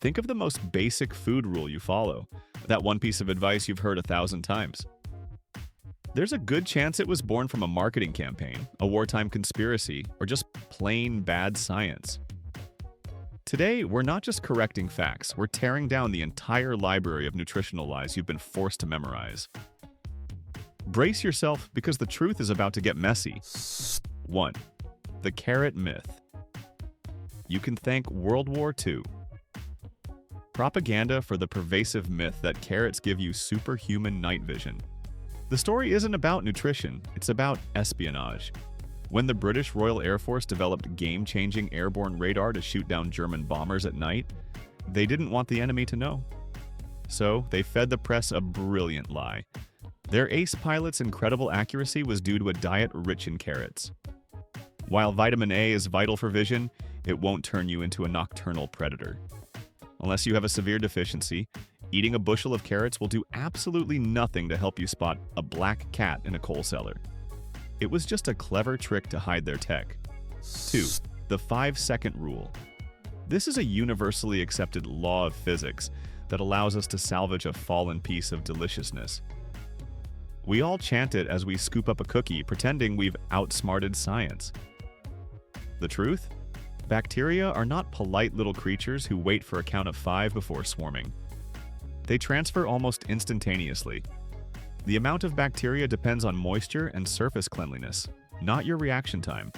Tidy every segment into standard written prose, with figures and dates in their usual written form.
Think of the most basic food rule you follow, that one piece of advice you've heard 1,000 times. There's a good chance it was born from a marketing campaign, a wartime conspiracy, or just plain bad science. Today, we're not just correcting facts, we're tearing down the entire library of nutritional lies you've been forced to memorize. Brace yourself because the truth is about to get messy. 1. The carrot myth. You can thank World War II. Propaganda for the pervasive myth that carrots give you superhuman night vision. The story isn't about nutrition, it's about espionage. When the British Royal Air Force developed game-changing airborne radar to shoot down German bombers at night, they didn't want the enemy to know. So they fed the press a brilliant lie. Their ace pilot's incredible accuracy was due to a diet rich in carrots. While vitamin A is vital for vision, it won't turn you into a nocturnal predator. Unless you have a severe deficiency, eating a bushel of carrots will do absolutely nothing to help you spot a black cat in a coal cellar. It was just a clever trick to hide their tech. 2. The 5-second rule. This is a universally accepted law of physics that allows us to salvage a fallen piece of deliciousness. We all chant it as we scoop up a cookie, pretending we've outsmarted science. The truth? Bacteria are not polite little creatures who wait for a count of 5 before swarming. They transfer almost instantaneously. The amount of bacteria depends on moisture and surface cleanliness, not your reaction time.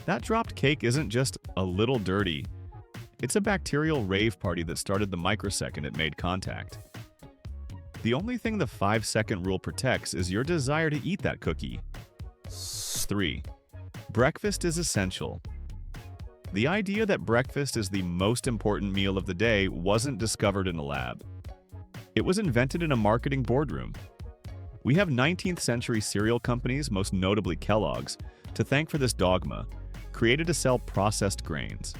That dropped cake isn't just a little dirty. It's a bacterial rave party that started the microsecond it made contact. The only thing the 5-second rule protects is your desire to eat that cookie. 3. Breakfast is essential. The idea that breakfast is the most important meal of the day wasn't discovered in a lab. It was invented in a marketing boardroom. We have 19th century cereal companies, most notably Kellogg's, to thank for this dogma, created to sell processed grains.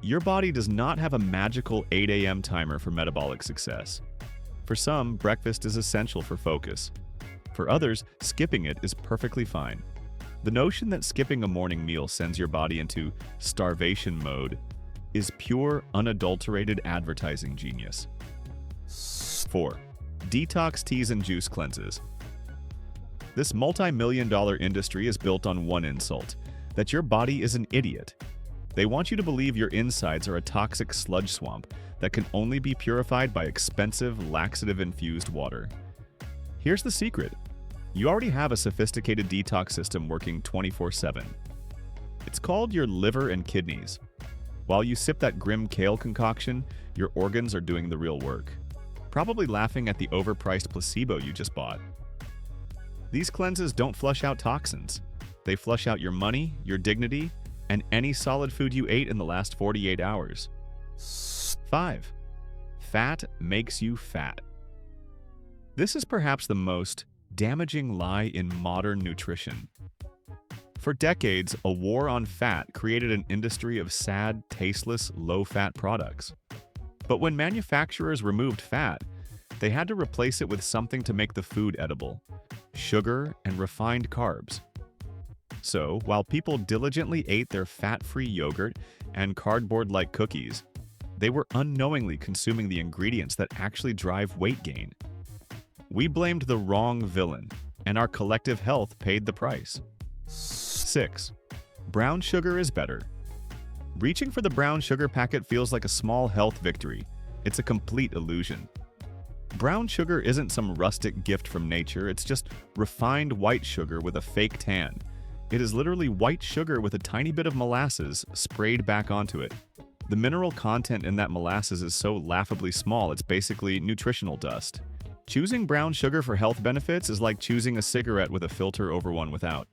Your body does not have a magical 8 a.m. timer for metabolic success. For some, breakfast is essential for focus. For others, skipping it is perfectly fine. The notion that skipping a morning meal sends your body into starvation mode is pure, unadulterated advertising genius. 4. Detox teas and juice cleanses. This multi-million-dollar industry is built on one insult, that your body is an idiot. They want you to believe your insides are a toxic sludge swamp that can only be purified by expensive, laxative-infused water. Here's the secret. You already have a sophisticated detox system working 24/7. It's called your liver and kidneys. While you sip that grim kale concoction, your organs are doing the real work, probably laughing at the overpriced placebo you just bought. These cleanses don't flush out toxins. They flush out your money, your dignity, and any solid food you ate in the last 48 hours. 5. Fat makes you fat. This is perhaps the most damaging lie in modern nutrition. For decades, a war on fat created an industry of sad, tasteless, low-fat products. But when manufacturers removed fat, they had to replace it with something to make the food edible: sugar and refined carbs. So, while people diligently ate their fat-free yogurt and cardboard-like cookies, they were unknowingly consuming the ingredients that actually drive weight gain. We blamed the wrong villain, and our collective health paid the price. 6. Brown sugar is better. Reaching for the brown sugar packet feels like a small health victory. It's a complete illusion. Brown sugar isn't some rustic gift from nature, it's just refined white sugar with a fake tan. It is literally white sugar with a tiny bit of molasses sprayed back onto it. The mineral content in that molasses is so laughably small, it's basically nutritional dust. Choosing brown sugar for health benefits is like choosing a cigarette with a filter over one without.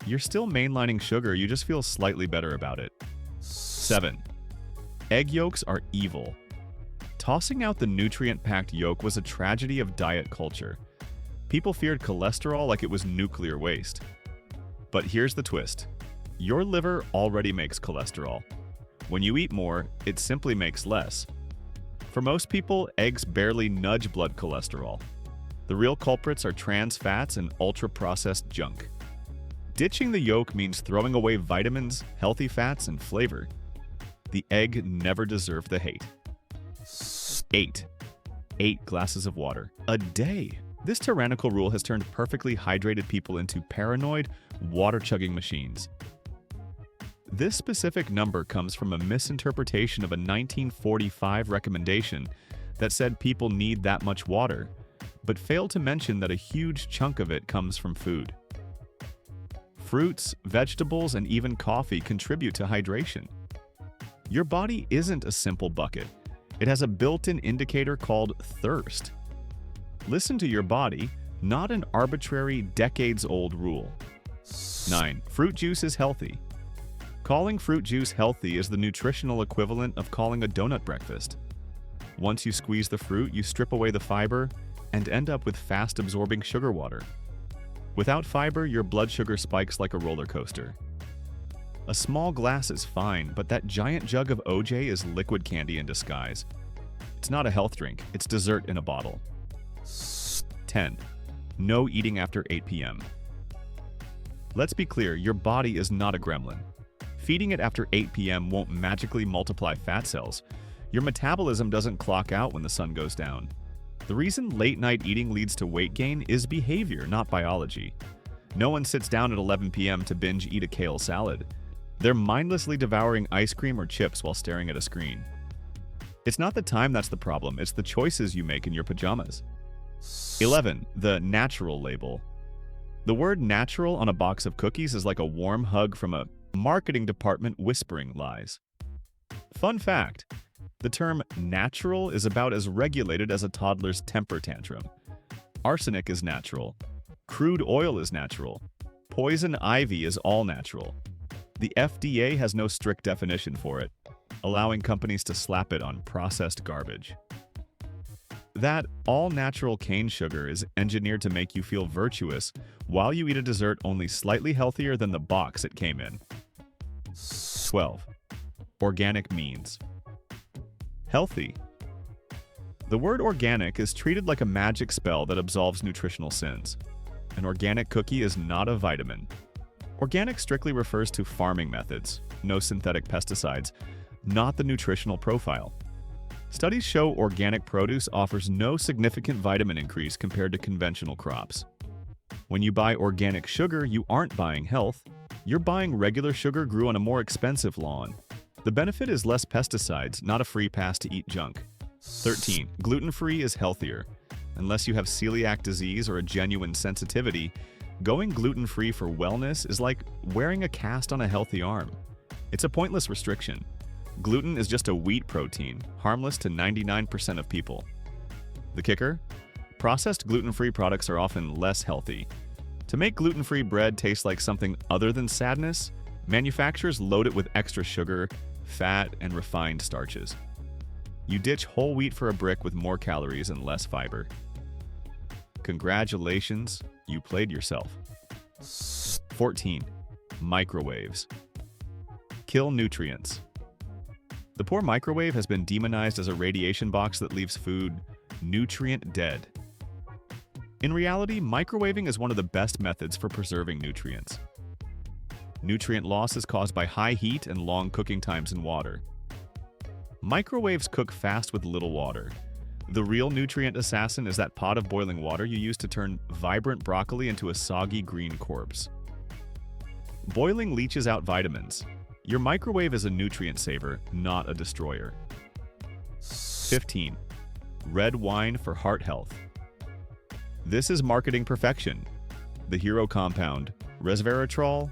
You're still mainlining sugar, you just feel slightly better about it. 7. Egg yolks are evil. Tossing out the nutrient-packed yolk was a tragedy of diet culture. People feared cholesterol like it was nuclear waste. But here's the twist. Your liver already makes cholesterol. When you eat more, it simply makes less. For most people, eggs barely nudge blood cholesterol. The real culprits are trans fats and ultra-processed junk. Ditching the yolk means throwing away vitamins, healthy fats, and flavor. The egg never deserved the hate. 8. 8 glasses of water a day. This tyrannical rule has turned perfectly hydrated people into paranoid, water-chugging machines. This specific number comes from a misinterpretation of a 1945 recommendation that said people need that much water, but failed to mention that a huge chunk of it comes from food. Fruits, vegetables, and even coffee contribute to hydration. Your body isn't a simple bucket. It has a built-in indicator called thirst. Listen to your body, not an arbitrary, decades-old rule. 9. Fruit juice is healthy. Calling fruit juice healthy is the nutritional equivalent of calling a donut breakfast. Once you squeeze the fruit, you strip away the fiber and end up with fast-absorbing sugar water. Without fiber, your blood sugar spikes like a roller coaster. A small glass is fine, but that giant jug of OJ is liquid candy in disguise. It's not a health drink, it's dessert in a bottle. 10. No eating after 8 p.m. Let's be clear, your body is not a gremlin. Feeding it after 8 p.m. won't magically multiply fat cells. Your metabolism doesn't clock out when the sun goes down. The reason late-night eating leads to weight gain is behavior, not biology. No one sits down at 11 p.m. to binge eat a kale salad. They're mindlessly devouring ice cream or chips while staring at a screen. It's not the time that's the problem, it's the choices you make in your pajamas. 11. The natural label. The word natural on a box of cookies is like a warm hug from a marketing department whispering lies. Fun fact, the term natural is about as regulated as a toddler's temper tantrum. Arsenic is natural. Crude oil is natural. Poison ivy is all natural. The FDA has no strict definition for it, allowing companies to slap it on processed garbage. That all-natural cane sugar is engineered to make you feel virtuous while you eat a dessert only slightly healthier than the box it came in. 12. Organic means healthy. The word organic is treated like a magic spell that absolves nutritional sins. An organic cookie is not a vitamin. Organic strictly refers to farming methods, no synthetic pesticides, not the nutritional profile. Studies show organic produce offers no significant vitamin increase compared to conventional crops. When you buy organic sugar, you aren't buying health. You're buying regular sugar grew on a more expensive lawn. The benefit is less pesticides, not a free pass to eat junk. 13. Gluten-free is healthier. Unless you have celiac disease or a genuine sensitivity, going gluten-free for wellness is like wearing a cast on a healthy arm. It's a pointless restriction. Gluten is just a wheat protein, harmless to 99% of people. The kicker? Processed gluten-free products are often less healthy. To make gluten-free bread taste like something other than sadness, manufacturers load it with extra sugar, fat, and refined starches. You ditch whole wheat for a brick with more calories and less fiber. Congratulations, you played yourself. 14. Microwaves. Kill nutrients. The poor microwave has been demonized as a radiation box that leaves food nutrient dead. In reality, microwaving is one of the best methods for preserving nutrients. Nutrient loss is caused by high heat and long cooking times in water. Microwaves cook fast with little water. The real nutrient assassin is that pot of boiling water you use to turn vibrant broccoli into a soggy green corpse. Boiling leaches out vitamins. Your microwave is a nutrient saver, not a destroyer. 15. Red wine for heart health. This is marketing perfection. The hero compound, resveratrol,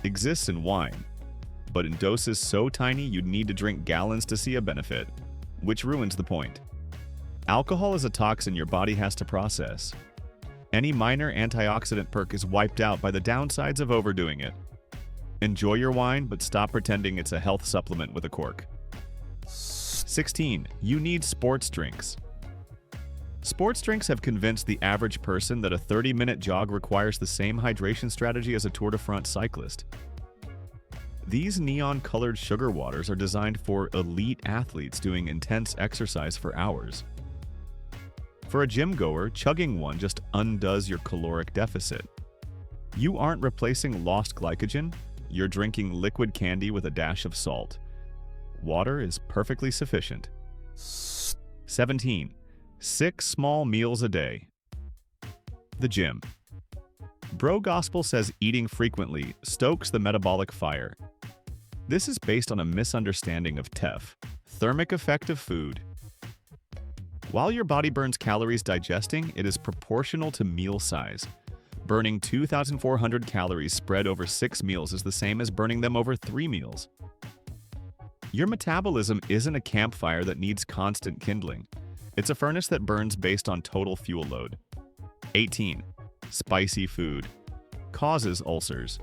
exists in wine, but in doses so tiny you'd need to drink gallons to see a benefit, which ruins the point. Alcohol is a toxin your body has to process. Any minor antioxidant perk is wiped out by the downsides of overdoing it. Enjoy your wine, but stop pretending it's a health supplement with a cork. 16. You need sports drinks. Sports drinks have convinced the average person that a 30-minute jog requires the same hydration strategy as a Tour de France cyclist. These neon-colored sugar waters are designed for elite athletes doing intense exercise for hours. For a gym goer, chugging one just undoes your caloric deficit. You aren't replacing lost glycogen, you're drinking liquid candy with a dash of salt. Water is perfectly sufficient. 17. 6 small meals a day. The gym. Bro Gospel says eating frequently stokes the metabolic fire. This is based on a misunderstanding of TEF, thermic effect of food. While your body burns calories digesting, it is proportional to meal size. Burning 2,400 calories spread over 6 meals is the same as burning them over 3 meals. Your metabolism isn't a campfire that needs constant kindling. It's a furnace that burns based on total fuel load. 18. Spicy food. Causes ulcers.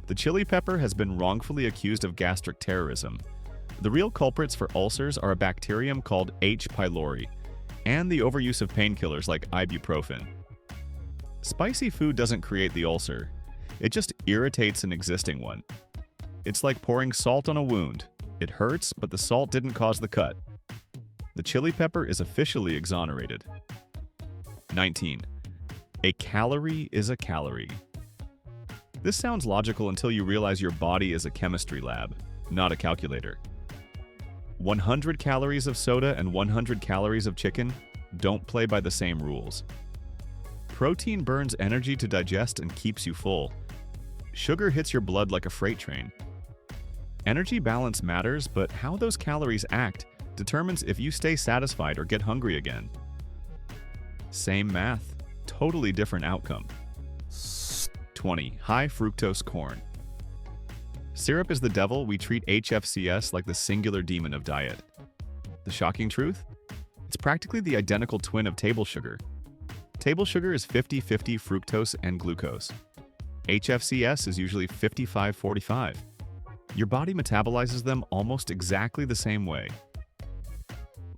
The chili pepper has been wrongfully accused of gastric terrorism. The real culprits for ulcers are a bacterium called H. pylori and the overuse of painkillers like ibuprofen. Spicy food doesn't create the ulcer. It just irritates an existing one. It's like pouring salt on a wound. It hurts, but the salt didn't cause the cut. The chili pepper is officially exonerated. 19. A calorie is a calorie. This sounds logical until you realize your body is a chemistry lab, not a calculator. 100 calories of soda and 100 calories of chicken don't play by the same rules. Protein burns energy to digest and keeps you full. Sugar hits your blood like a freight train. Energy balance matters, but how those calories act determines if you stay satisfied or get hungry again. Same math, totally different outcome. 20. High fructose corn. Syrup is the devil. We treat HFCS like the singular demon of diet. The shocking truth? It's practically the identical twin of table sugar. Table sugar is 50-50 fructose and glucose. HFCS is usually 55-45. Your body metabolizes them almost exactly the same way.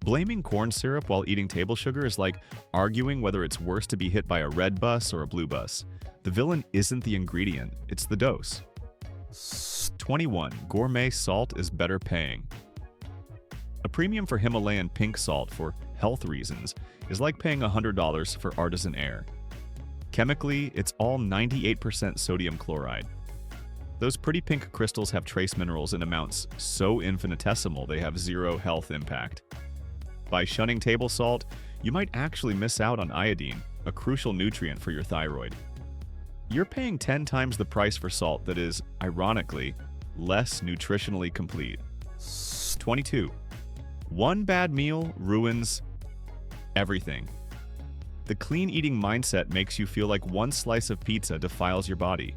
Blaming corn syrup while eating table sugar is like arguing whether it's worse to be hit by a red bus or a blue bus. The villain isn't the ingredient, it's the dose. 21. Gourmet salt is better paying. A premium for Himalayan pink salt for health reasons is like paying $100 for artisan air. Chemically, it's all 98% sodium chloride. Those pretty pink crystals have trace minerals in amounts so infinitesimal they have zero health impact. By shunning table salt, you might actually miss out on iodine, a crucial nutrient for your thyroid. You're paying 10 times the price for salt that is, ironically, less nutritionally complete. 22. One bad meal ruins everything. The clean eating mindset makes you feel like one slice of pizza defiles your body.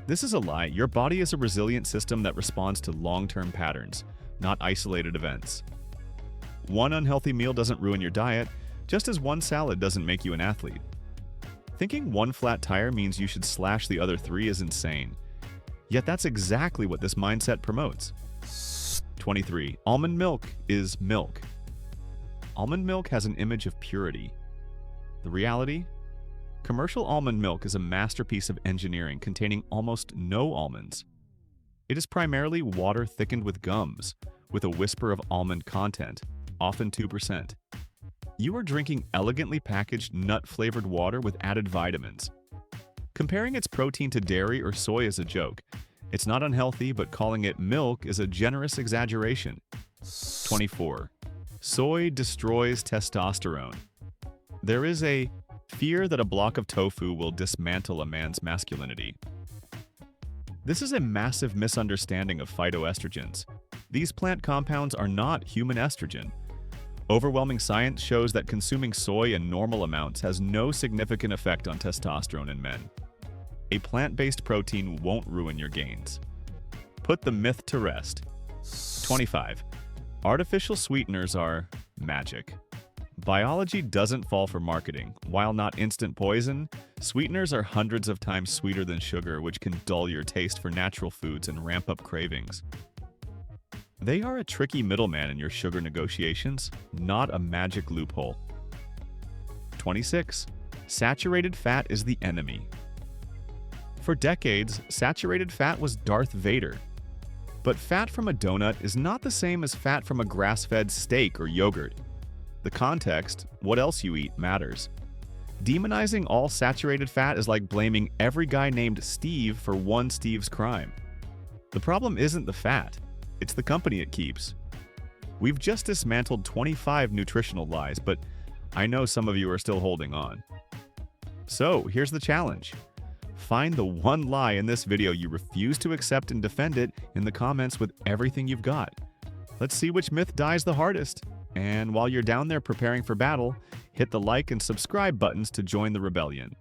This is a lie. Your body is a resilient system that responds to long-term patterns, not isolated events. One unhealthy meal doesn't ruin your diet, just as one salad doesn't make you an athlete. Thinking one flat tire means you should slash the other 3 is insane. Yet that's exactly what this mindset promotes. 23. Almond milk is milk. Almond milk has an image of purity. The reality? Commercial almond milk is a masterpiece of engineering containing almost no almonds. It is primarily water thickened with gums, with a whisper of almond content, often 2%. You are drinking elegantly packaged nut-flavored water with added vitamins. Comparing its protein to dairy or soy is a joke. It's not unhealthy, but calling it milk is a generous exaggeration. 24. Soy destroys testosterone. There is a fear that a block of tofu will dismantle a man's masculinity. This is a massive misunderstanding of phytoestrogens. These plant compounds are not human estrogen. Overwhelming science shows that consuming soy in normal amounts has no significant effect on testosterone in men. A plant-based protein won't ruin your gains. Put the myth to rest. 25. Artificial sweeteners are magic. Biology doesn't fall for marketing. While not instant poison, sweeteners are hundreds of times sweeter than sugar, which can dull your taste for natural foods and ramp up cravings. They are a tricky middleman in your sugar negotiations, not a magic loophole. 26. Saturated fat is the enemy. For decades, saturated fat was Darth Vader. But fat from a donut is not the same as fat from a grass-fed steak or yogurt. The context, what else you eat, matters. Demonizing all saturated fat is like blaming every guy named Steve for one Steve's crime. The problem isn't the fat, it's the company it keeps. We've just dismantled 25 nutritional lies, but I know some of you are still holding on. So, here's the challenge. Find the one lie in this video you refuse to accept and defend it in the comments with everything you've got. Let's see which myth dies the hardest. And while you're down there preparing for battle, hit the like and subscribe buttons to join the rebellion.